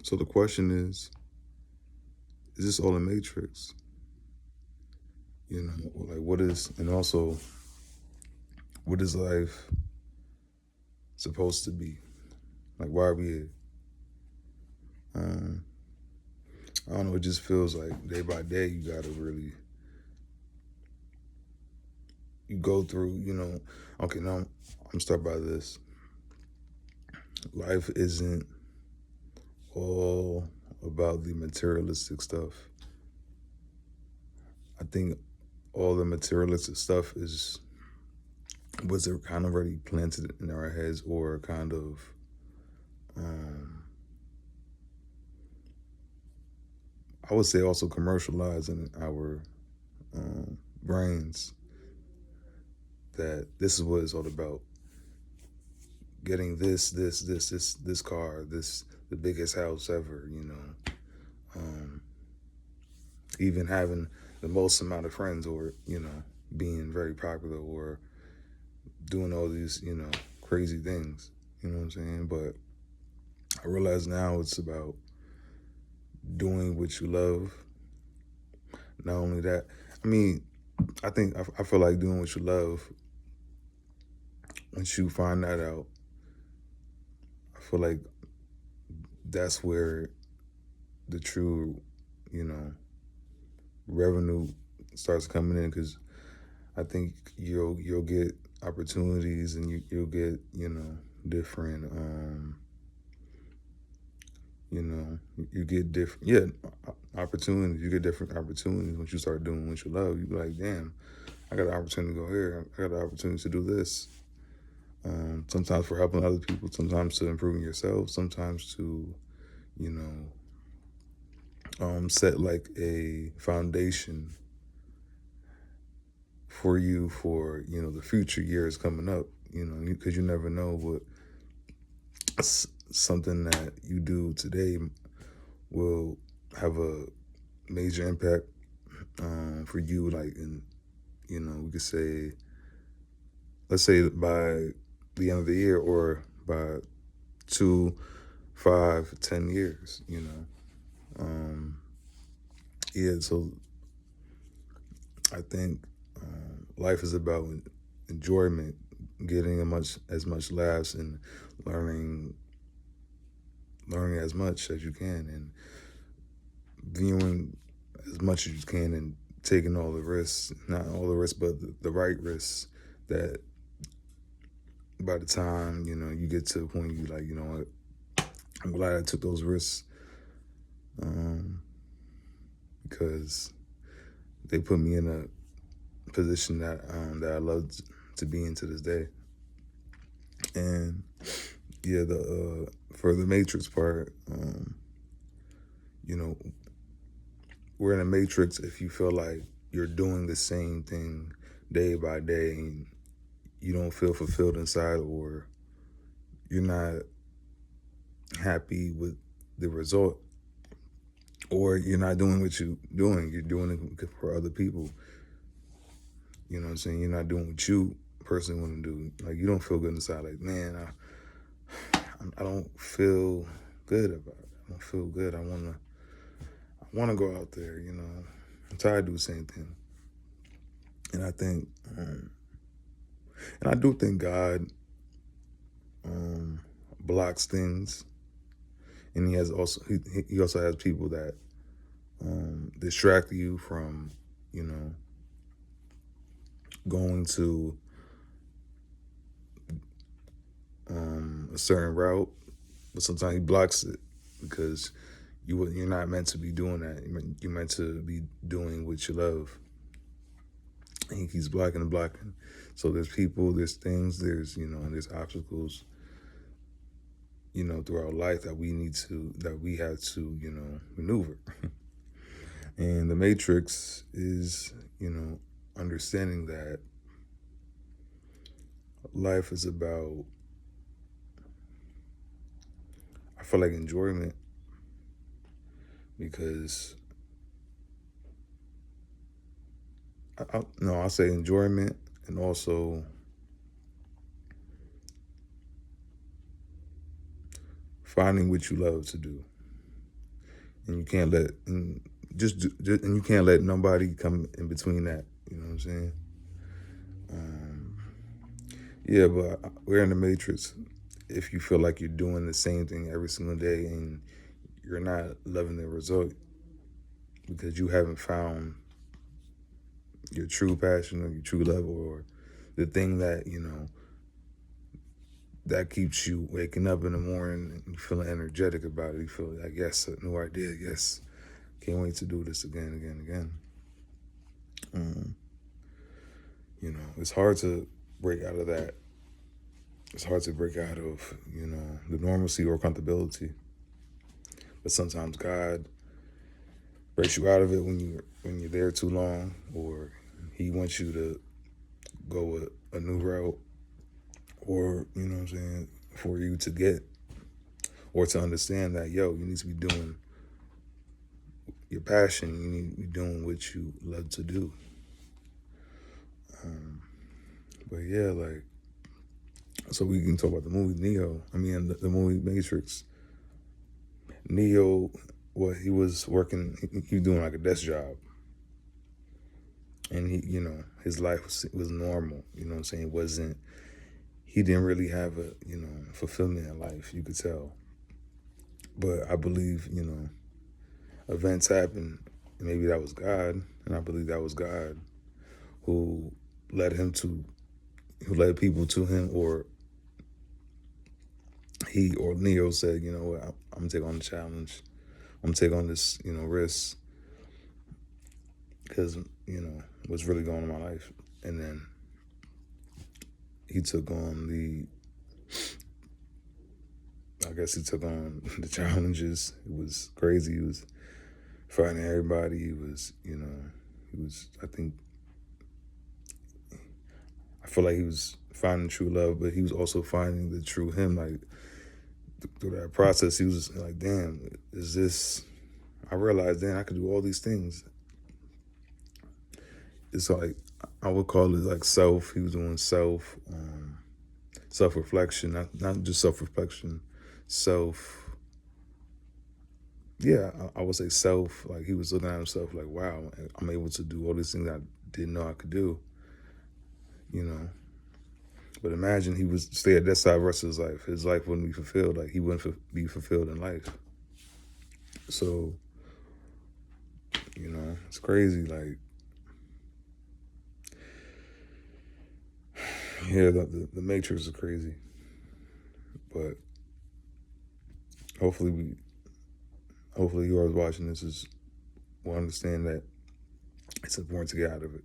So the question is this all a matrix? You know, like what is, and also what is life supposed to be? Like why are we here? Um, I don't know. It just feels like day by day you gotta really you go through. You know, okay. Now I'm gonna start by this. Life isn't all about the materialistic stuff. I think all the materialistic stuff is was it kind of already planted in our heads or kind of um I would say also commercialized in our brains that this is what it's all about. Getting this car, this the biggest house ever, you know. Um, even having the most amount of friends, or you know, being very popular, or doing all these, you know, crazy things. You know what I'm saying? But I realize now it's about doing what you love. Not only that, I mean, I feel like doing what you love. Once you find that out, I feel like that's where the true, you know, revenue starts coming in because I think you'll get opportunities and you'll get, you know, different you know, you get different, opportunities. You get different opportunities once you start doing what you love. You be like, damn, I got an opportunity to go here. I got an opportunity to do this. Sometimes for helping other people, sometimes to improving yourself, sometimes to, you know, set like a foundation for you for, you know, the future years coming up, you know, because you never know what something that you do today will have a major impact for you, like in, you know, we could say, let's say by the end of the year or by 2, 5, 10 years, you know. Yeah, so I think life is about enjoyment, getting as much laughs and learning learning as much as you can and viewing as much as you can and taking all the risks, not all the risks, but the right risks that by the time, you know, you get to a point you like, you know what, I'm glad I took those risks um, because they put me in a position that I love to be in to this day. And yeah, the for the Matrix part, you know, we're in a Matrix if you feel like you're doing the same thing day by day and you don't feel fulfilled inside, or you're not happy with the result, or you're not doing what you're doing. You're doing it for other people. You know what I'm saying? You're not doing what you personally want to do. Like you don't feel good inside. Like, man, I don't feel good about it. I don't feel good. I wanna go out there. You know, I'm tired of doing the same thing. And I think, and I do think God blocks things, and he also has people that distract you from, you know, going to a certain route, but sometimes he blocks it because you're not meant to be doing that. You're meant to be doing what you love, and he keeps blocking and blocking. So there's people, there's things, there's, you know, and there's obstacles, you know, throughout life that we have to, you know, maneuver. And the Matrix is, you know, understanding that life is about, I feel like, enjoyment, because no, I'll say enjoyment, and also finding what you love to do. and you can't let and you can't let nobody come in between that. You know what I'm saying? Yeah, but we're in the matrix. If you feel like you're doing the same thing every single day and you're not loving the result because you haven't found your true passion or your true love or the thing that, that keeps you waking up in the morning and you feeling energetic about it. You feel like, yes, a new idea. Yes, can't wait to do this again, again, again. It's hard to break out of that. It's hard to break out of, the normalcy or comfortability. But sometimes God breaks you out of it when you're there too long, or He wants you to go a new route, or you know what I'm saying, for you to get or to understand that you need to be doing your passion. You need to be doing what you love to do. But yeah, so we can talk about the movie Neo. I mean, the movie Matrix. Neo, he was working. He was doing like a desk job, and his life was normal. You know what I'm saying? He didn't really have a fulfillment in life. You could tell. But I believe events happened. And maybe that was God, and I believe that was God who led people to him, or Neo said, you know what, I'm gonna take on the challenge. I'm gonna take on this, risk, because what's really going on in my life. And then he took on the challenges. It was crazy. He was fighting everybody. I feel like he was finding true love, but he was also finding the true him. Like, through that process, he was like, damn, I realized, damn, I could do all these things. It's like, I would call it like he was doing self-reflection, not just self-reflection, I would say self, like he was looking at himself like, wow, I'm able to do all these things I didn't know I could do, But imagine he was stay at that side the rest of his life. His life wouldn't be fulfilled. Like, he wouldn't be fulfilled in life. So, it's crazy. Like, yeah, the Matrix is crazy. But hopefully you are watching this will understand that it's important to get out of it.